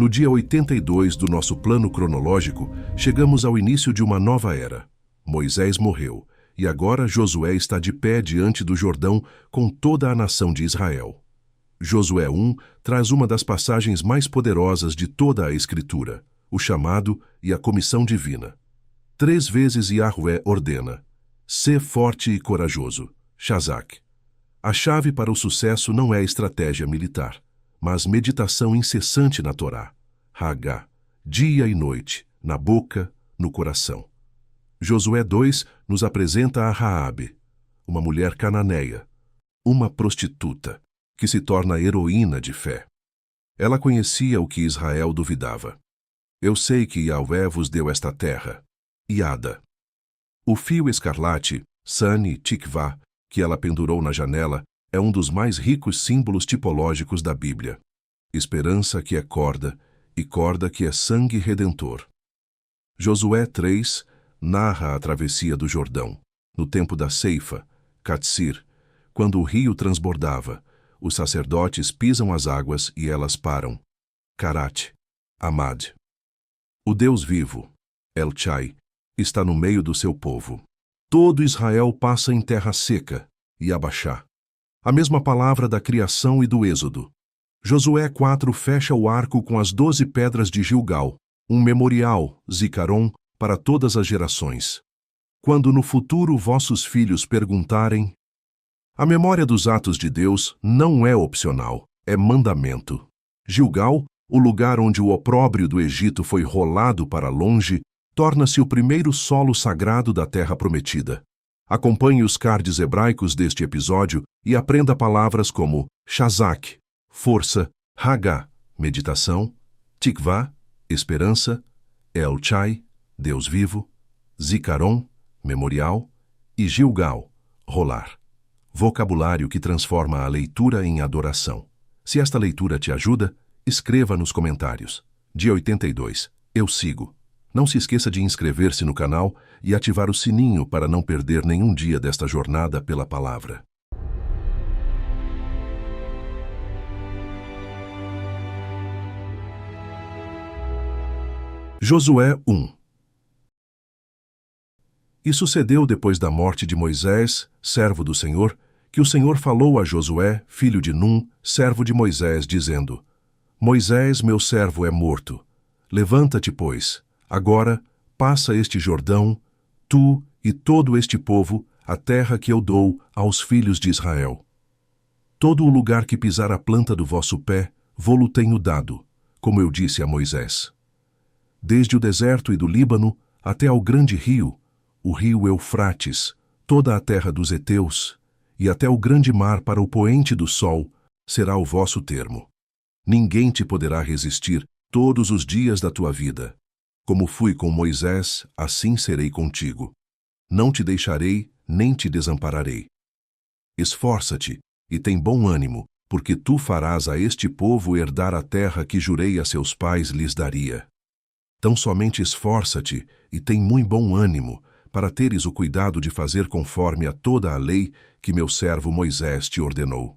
No dia 82 do nosso plano cronológico, chegamos ao início de uma nova era. Moisés morreu, e agora Josué está de pé diante do Jordão com toda a nação de Israel. Josué 1 traz uma das passagens mais poderosas de toda a Escritura, o chamado e a comissão divina. 3 vezes Yahvé ordena: "Sê forte e corajoso", Shazak. A chave para o sucesso não é estratégia militar, mas meditação incessante na Torá, Hagá, dia e noite, na boca, no coração. Josué 2 nos apresenta a Raabe, uma mulher cananeia, uma prostituta, que se torna heroína de fé. Ela conhecia o que Israel duvidava. Eu sei que Yahvé vos deu esta terra, Iada. O fio escarlate, Sani Tikvá, que ela pendurou na janela, é um dos mais ricos símbolos tipológicos da Bíblia. Esperança que é corda, e corda que é sangue redentor. Josué 3 narra a travessia do Jordão, no tempo da ceifa, Catsir, quando o rio transbordava, os sacerdotes pisam as águas e elas param. Karat, Amad. O Deus vivo, El Chai, está no meio do seu povo. Todo Israel passa em terra seca, e Abaxá. A mesma palavra da criação e do êxodo. Josué 4 fecha o arco com as 12 pedras de Gilgal, um memorial, Zicaron, para todas as gerações. Quando no futuro vossos filhos perguntarem... A memória dos atos de Deus não é opcional, é mandamento. Gilgal, o lugar onde o opróbrio do Egito foi rolado para longe, torna-se o primeiro solo sagrado da terra prometida. Acompanhe os cards hebraicos deste episódio e aprenda palavras como Shazak, força, Hagá, meditação, Tikvá, esperança, El Chai, Deus vivo, Zicaron, memorial, e Gilgal, rolar. Vocabulário que transforma a leitura em adoração. Se esta leitura te ajuda, escreva nos comentários. Dia 82. Eu sigo. Não se esqueça de inscrever-se no canal e ativar o sininho para não perder nenhum dia desta jornada pela palavra. Josué 1. E sucedeu depois da morte de Moisés, servo do Senhor, que o Senhor falou a Josué, filho de Num, servo de Moisés, dizendo: Moisés, meu servo, é morto. Levanta-te, pois, agora, passa este Jordão, tu e todo este povo, a terra que eu dou aos filhos de Israel. Todo o lugar que pisar a planta do vosso pé, vô-lo tenho dado, como eu disse a Moisés. Desde o deserto e do Líbano até ao grande rio, o rio Eufrates, toda a terra dos heteus, e até o grande mar para o poente do sol, será o vosso termo. Ninguém te poderá resistir todos os dias da tua vida. Como fui com Moisés, assim serei contigo. Não te deixarei, nem te desampararei. Esforça-te e tem bom ânimo, porque tu farás a este povo herdar a terra que jurei a seus pais lhes daria. Tão somente esforça-te e tem muito bom ânimo, para teres o cuidado de fazer conforme a toda a lei que meu servo Moisés te ordenou.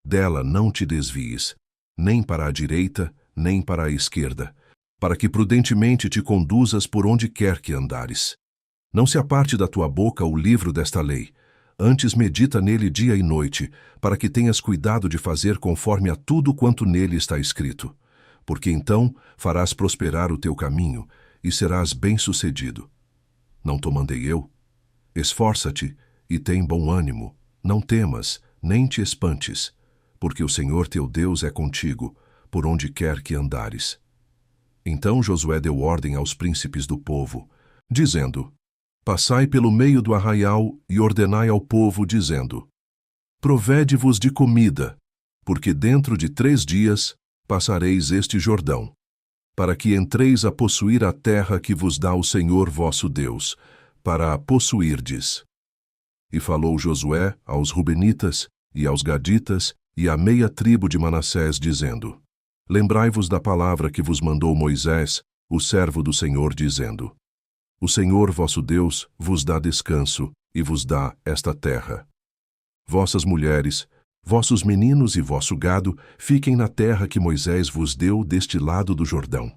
Dela não te desvies, nem para a direita, nem para a esquerda, para que prudentemente te conduzas por onde quer que andares. Não se aparte da tua boca o livro desta lei, antes medita nele dia e noite, para que tenhas cuidado de fazer conforme a tudo quanto nele está escrito, porque então farás prosperar o teu caminho e serás bem-sucedido. Não te mandei eu? Esforça-te e tem bom ânimo, não temas, nem te espantes, porque o Senhor teu Deus é contigo, por onde quer que andares. Então Josué deu ordem aos príncipes do povo, dizendo: Passai pelo meio do arraial e ordenai ao povo, dizendo: Provede-vos de comida, porque dentro de 3 dias passareis este Jordão, para que entreis a possuir a terra que vos dá o Senhor vosso Deus, para a possuirdes. E falou Josué aos Rubenitas e aos Gaditas e à meia tribo de Manassés, dizendo: Lembrai-vos da palavra que vos mandou Moisés, o servo do Senhor, dizendo: O Senhor vosso Deus vos dá descanso e vos dá esta terra. Vossas mulheres, Vossos meninos e vosso gado fiquem na terra que Moisés vos deu deste lado do Jordão.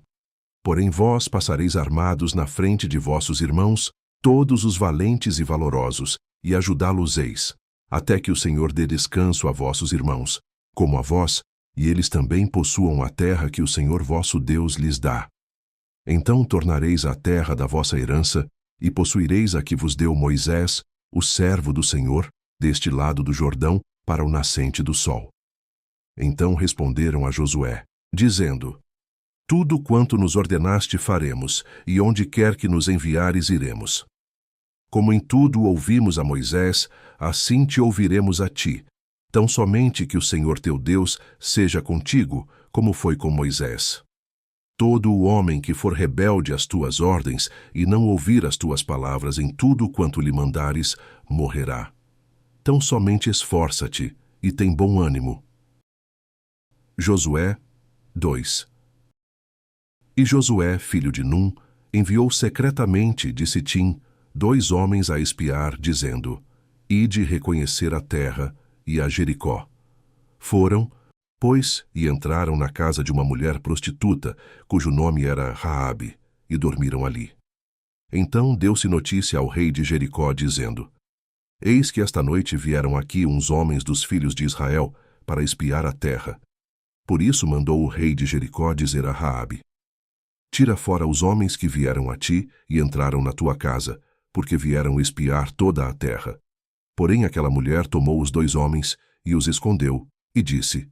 Porém vós passareis armados na frente de vossos irmãos, todos os valentes e valorosos, e ajudá-los-eis, até que o Senhor dê descanso a vossos irmãos, como a vós, e eles também possuam a terra que o Senhor vosso Deus lhes dá. Então tornareis a terra da vossa herança, e possuireis a que vos deu Moisés, o servo do Senhor, deste lado do Jordão, para o nascente do sol. Então responderam a Josué, dizendo: Tudo quanto nos ordenaste faremos, e onde quer que nos enviares iremos. Como em tudo ouvimos a Moisés, assim te ouviremos a ti, tão somente que o Senhor teu Deus seja contigo, como foi com Moisés. Todo o homem que for rebelde às tuas ordens e não ouvir as tuas palavras em tudo quanto lhe mandares, morrerá. Tão somente esforça-te e tem bom ânimo. Josué 2. E Josué, filho de Num, enviou secretamente de Sitim 2 homens a espiar, dizendo: Ide reconhecer a terra e a Jericó. Foram, pois, e entraram na casa de uma mulher prostituta, cujo nome era Raabe, e dormiram ali. Então deu-se notícia ao rei de Jericó, dizendo: Eis que esta noite vieram aqui uns homens dos filhos de Israel para espiar a terra. Por isso mandou o rei de Jericó dizer a Raabe: Tira fora os homens que vieram a ti e entraram na tua casa, porque vieram espiar toda a terra. Porém aquela mulher tomou os 2 homens e os escondeu, e disse: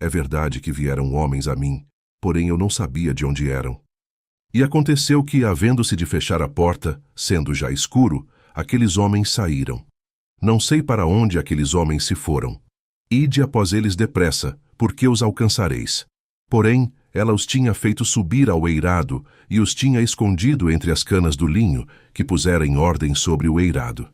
É verdade que vieram homens a mim, porém eu não sabia de onde eram. E aconteceu que, havendo-se de fechar a porta, sendo já escuro, aqueles homens saíram. Não sei para onde aqueles homens se foram. Ide após eles depressa, porque os alcançareis. Porém, ela os tinha feito subir ao eirado e os tinha escondido entre as canas do linho, que pusera em ordem sobre o eirado.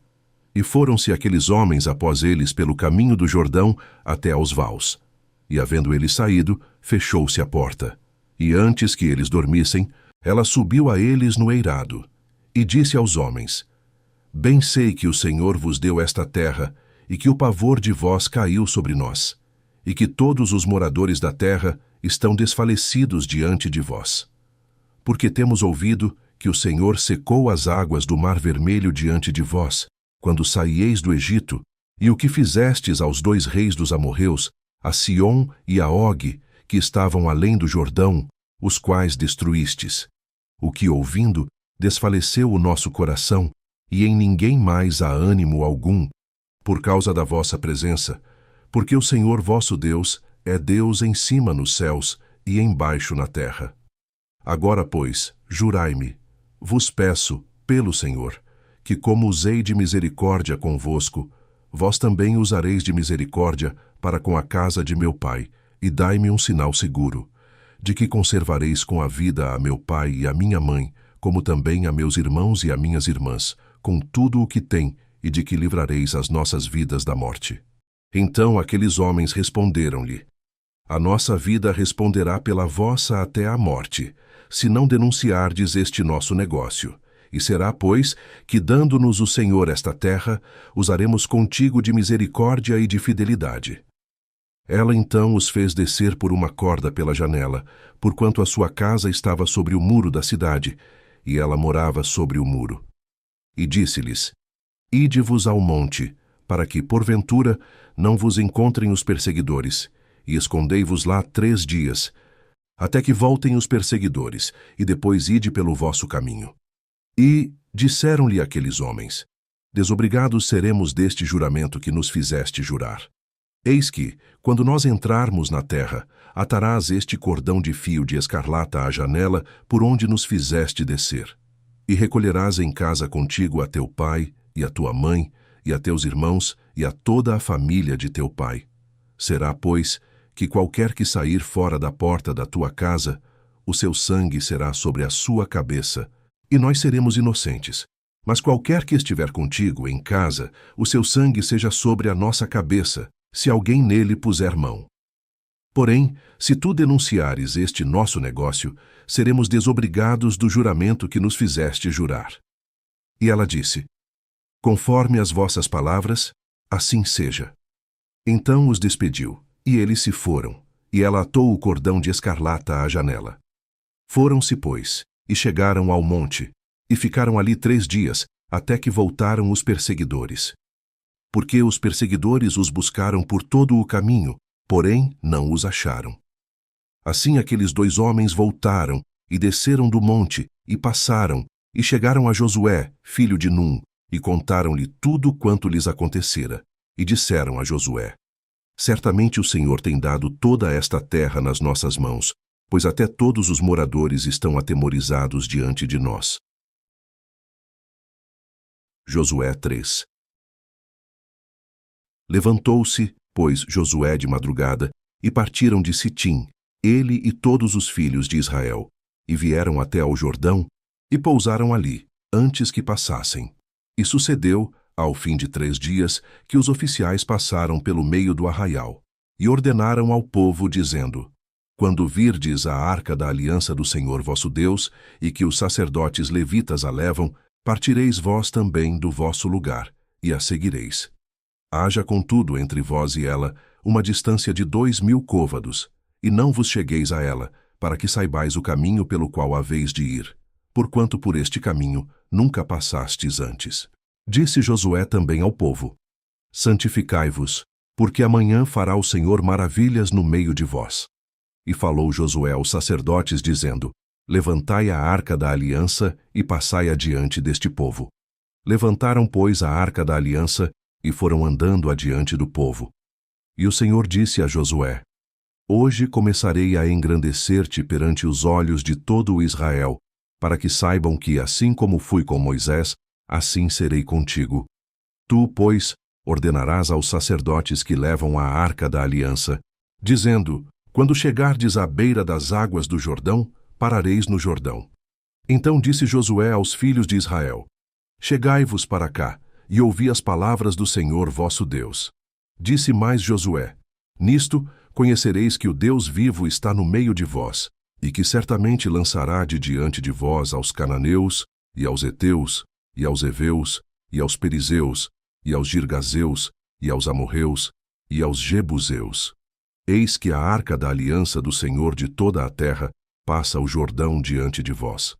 E foram-se aqueles homens após eles pelo caminho do Jordão até aos vaus. E havendo eles saído, fechou-se a porta. E antes que eles dormissem, ela subiu a eles no eirado. E disse aos homens: Bem sei que o Senhor vos deu esta terra, e que o pavor de vós caiu sobre nós, e que todos os moradores da terra estão desfalecidos diante de vós. Porque temos ouvido que o Senhor secou as águas do Mar Vermelho diante de vós, quando saíeis do Egito, e o que fizestes aos 2 reis dos amorreus, a Sion e a Og, que estavam além do Jordão, os quais destruístes. O que, ouvindo, desfaleceu o nosso coração, e em ninguém mais há ânimo algum, por causa da vossa presença, porque o Senhor vosso Deus é Deus em cima nos céus e embaixo na terra. Agora, pois, jurai-me, vos peço, pelo Senhor, que como usei de misericórdia convosco, vós também usareis de misericórdia para com a casa de meu pai, e dai-me um sinal seguro, de que conservareis com a vida a meu pai e a minha mãe, como também a meus irmãos e a minhas irmãs, com tudo o que tem, e de que livrareis as nossas vidas da morte. Então aqueles homens responderam-lhe: A nossa vida responderá pela vossa até a morte, se não denunciardes este nosso negócio. E será, pois, que, dando-nos o Senhor esta terra, usaremos contigo de misericórdia e de fidelidade. Ela então os fez descer por uma corda pela janela, porquanto a sua casa estava sobre o muro da cidade, e ela morava sobre o muro. E disse-lhes: Ide-vos ao monte, para que, porventura, não vos encontrem os perseguidores, e escondei-vos lá 3 dias, até que voltem os perseguidores, e depois ide pelo vosso caminho. E disseram-lhe aqueles homens: Desobrigados seremos deste juramento que nos fizeste jurar. Eis que, quando nós entrarmos na terra, atarás este cordão de fio de escarlata à janela por onde nos fizeste descer. E recolherás em casa contigo a teu pai, e a tua mãe, e a teus irmãos, e a toda a família de teu pai. Será, pois, que qualquer que sair fora da porta da tua casa, o seu sangue será sobre a sua cabeça, e nós seremos inocentes. Mas qualquer que estiver contigo em casa, o seu sangue seja sobre a nossa cabeça, se alguém nele puser mão. Porém, se tu denunciares este nosso negócio, seremos desobrigados do juramento que nos fizeste jurar. E ela disse: Conforme as vossas palavras, assim seja. Então os despediu, e eles se foram, e ela atou o cordão de escarlata à janela. Foram-se, pois, e chegaram ao monte, e ficaram ali 3 dias, até que voltaram os perseguidores. Porque os perseguidores os buscaram por todo o caminho, porém não os acharam. Assim aqueles 2 homens voltaram, e desceram do monte, e passaram, e chegaram a Josué, filho de Num, e contaram-lhe tudo quanto lhes acontecera, e disseram a Josué: Certamente o Senhor tem dado toda esta terra nas nossas mãos, pois até todos os moradores estão atemorizados diante de nós. Josué 3. Levantou-se, pois, Josué de madrugada, e partiram de Sitim, ele e todos os filhos de Israel, e vieram até ao Jordão, e pousaram ali, antes que passassem. E sucedeu, ao fim de 3 dias, que os oficiais passaram pelo meio do arraial, e ordenaram ao povo, dizendo: Quando virdes a arca da aliança do Senhor vosso Deus, e que os sacerdotes levitas a levam, partireis vós também do vosso lugar, e a seguireis. Haja, contudo, entre vós e ela uma distância de 2.000 côvados, e não vos chegueis a ela, para que saibais o caminho pelo qual haveis de ir, porquanto por este caminho nunca passastes antes. Disse Josué também ao povo: Santificai-vos, porque amanhã fará o Senhor maravilhas no meio de vós. E falou Josué aos sacerdotes, dizendo: Levantai a arca da aliança e passai adiante deste povo. Levantaram, pois, a arca da aliança e foram andando adiante do povo. E o Senhor disse a Josué: Hoje começarei a engrandecer-te perante os olhos de todo o Israel, para que saibam que, assim como fui com Moisés, assim serei contigo. Tu, pois, ordenarás aos sacerdotes que levam a arca da aliança, dizendo: Quando chegardes à beira das águas do Jordão, parareis no Jordão. Então disse Josué aos filhos de Israel: Chegai-vos para cá, e ouvi as palavras do Senhor vosso Deus. Disse mais Josué: Nisto conhecereis que o Deus vivo está no meio de vós, e que certamente lançará de diante de vós aos cananeus, e aos heteus, e aos heveus, e aos perizeus, e aos girgazeus, e aos amorreus, e aos jebuseus. Eis que a arca da aliança do Senhor de toda a terra passa o Jordão diante de vós.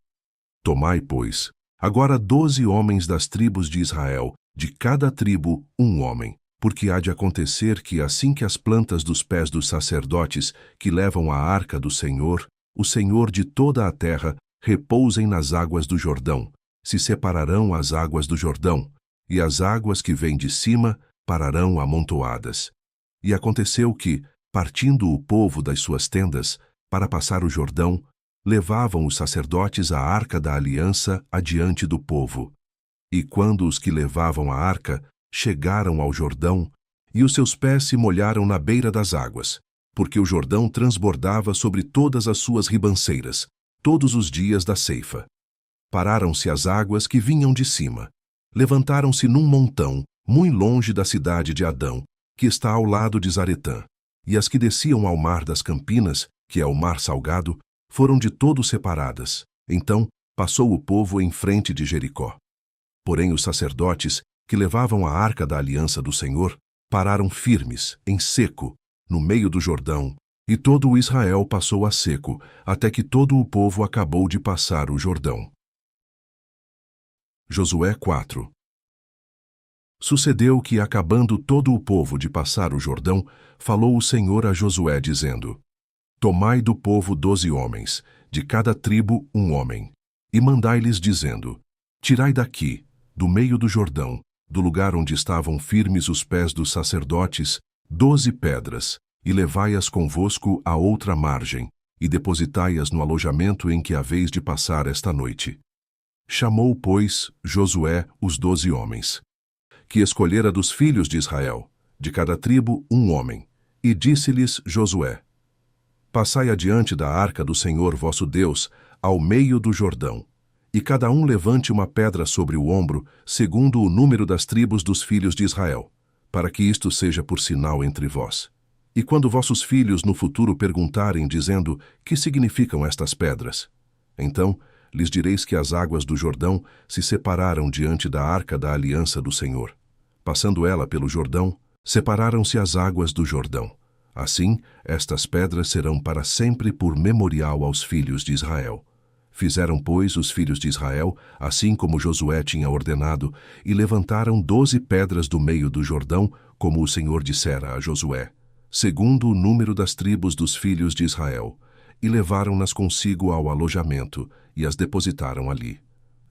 Tomai, pois, agora 12 homens das tribos de Israel, de cada tribo 1 homem, porque há de acontecer que, assim que as plantas dos pés dos sacerdotes que levam a arca do Senhor, o Senhor de toda a terra, repousem nas águas do Jordão, se separarão as águas do Jordão, e as águas que vêm de cima pararão amontoadas. E aconteceu que, partindo o povo das suas tendas, para passar o Jordão, levavam os sacerdotes a arca da aliança adiante do povo. E quando os que levavam a arca chegaram ao Jordão, e os seus pés se molharam na beira das águas, porque o Jordão transbordava sobre todas as suas ribanceiras, todos os dias da ceifa. Pararam-se as águas que vinham de cima. Levantaram-se num montão, muito longe da cidade de Adão, que está ao lado de Zaretã, e as que desciam ao mar das Campinas, que é o mar salgado, foram de todo separadas. Então passou o povo em frente de Jericó. Porém os sacerdotes, que levavam a arca da aliança do Senhor, pararam firmes, em seco, no meio do Jordão, e todo o Israel passou a seco, até que todo o povo acabou de passar o Jordão. Josué 4. Sucedeu que, acabando todo o povo de passar o Jordão, falou o Senhor a Josué, dizendo: Tomai do povo 12 homens, de cada tribo 1 homem, e mandai-lhes, dizendo: Tirai daqui, do meio do Jordão, do lugar onde estavam firmes os pés dos sacerdotes, 12 pedras, e levai-as convosco à outra margem, e depositai-as no alojamento em que haveis de passar esta noite. Chamou, pois, Josué os 12 homens, que escolhera dos filhos de Israel, de cada tribo 1 homem, e disse-lhes Josué: Passai adiante da arca do Senhor vosso Deus, ao meio do Jordão, e cada um levante uma pedra sobre o ombro, segundo o número das tribos dos filhos de Israel, para que isto seja por sinal entre vós. E quando vossos filhos no futuro perguntarem, dizendo: Que significam estas pedras? Então lhes direis que as águas do Jordão se separaram diante da arca da aliança do Senhor. Passando ela pelo Jordão, Separaram-se as águas do Jordão. Assim, estas pedras serão para sempre por memorial aos filhos de Israel. Fizeram, pois, os filhos de Israel, assim como Josué tinha ordenado, e levantaram 12 pedras do meio do Jordão, como o Senhor dissera a Josué, segundo o número das tribos dos filhos de Israel, e levaram-nas consigo ao alojamento, e as depositaram ali.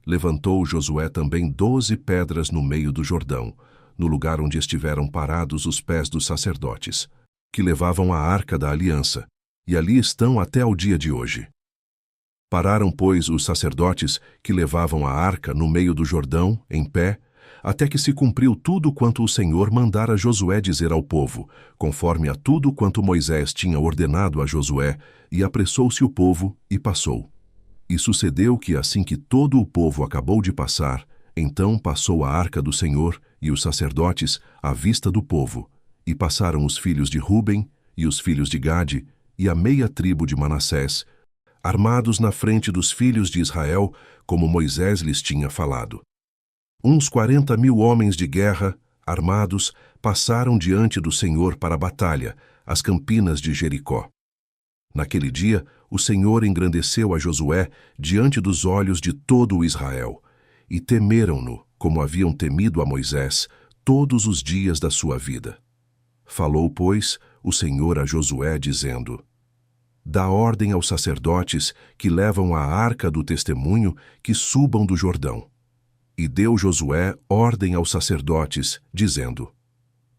Levantou Josué também 12 pedras no meio do Jordão, no lugar onde estiveram parados os pés dos sacerdotes, que levavam a arca da aliança, e ali estão até ao dia de hoje. Pararam, pois, os sacerdotes que levavam a arca no meio do Jordão, em pé, até que se cumpriu tudo quanto o Senhor mandara Josué dizer ao povo, conforme a tudo quanto Moisés tinha ordenado a Josué, e apressou-se o povo e passou. E sucedeu que, assim que todo o povo acabou de passar, então passou a arca do Senhor e os sacerdotes à vista do povo, e passaram os filhos de Ruben e os filhos de Gade e a meia tribo de Manassés, armados na frente dos filhos de Israel, como Moisés lhes tinha falado. Uns 40.000 homens de guerra, armados, passaram diante do Senhor para a batalha, às campinas de Jericó. Naquele dia, o Senhor engrandeceu a Josué diante dos olhos de todo o Israel, e temeram-no, como haviam temido a Moisés, todos os dias da sua vida. Falou, pois, o Senhor a Josué, dizendo: Dá ordem aos sacerdotes que levam a arca do testemunho que subam do Jordão. E deu Josué ordem aos sacerdotes, dizendo: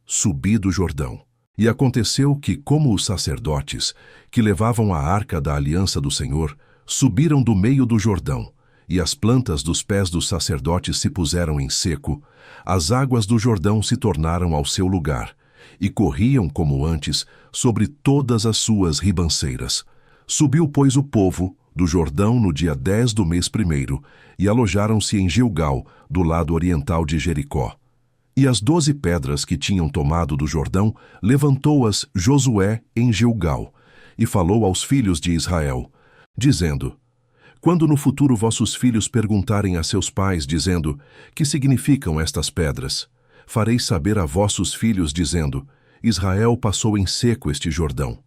Subi do Jordão. E aconteceu que, como os sacerdotes, que levavam a arca da aliança do Senhor, subiram do meio do Jordão, e as plantas dos pés dos sacerdotes se puseram em seco, as águas do Jordão se tornaram ao seu lugar, e corriam como antes sobre todas as suas ribanceiras. Subiu, pois, o povo do Jordão no dia 10 do mês primeiro, e alojaram-se em Gilgal, do lado oriental de Jericó. E as 12 pedras que tinham tomado do Jordão, levantou-as Josué em Gilgal, e falou aos filhos de Israel, dizendo: Quando no futuro vossos filhos perguntarem a seus pais, dizendo: Que significam estas pedras? Fareis saber a vossos filhos, dizendo: Israel passou em seco este Jordão.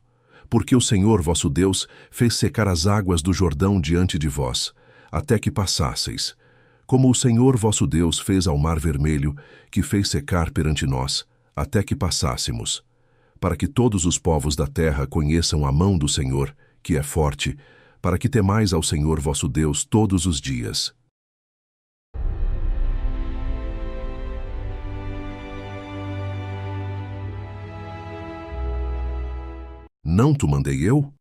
Porque o Senhor vosso Deus fez secar as águas do Jordão diante de vós, até que passasseis. Como o Senhor vosso Deus fez ao Mar Vermelho, que fez secar perante nós, até que passássemos. Para que todos os povos da terra conheçam a mão do Senhor, que é forte, para que temais ao Senhor vosso Deus todos os dias. Não te mandei eu?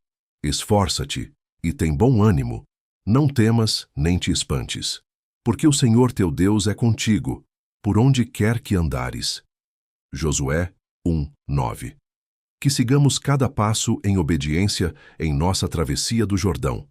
Esforça-te, e tem bom ânimo. Não temas, nem te espantes. Porque o Senhor teu Deus é contigo, por onde quer que andares. Josué 1:9. Que sigamos cada passo em obediência em nossa travessia do Jordão,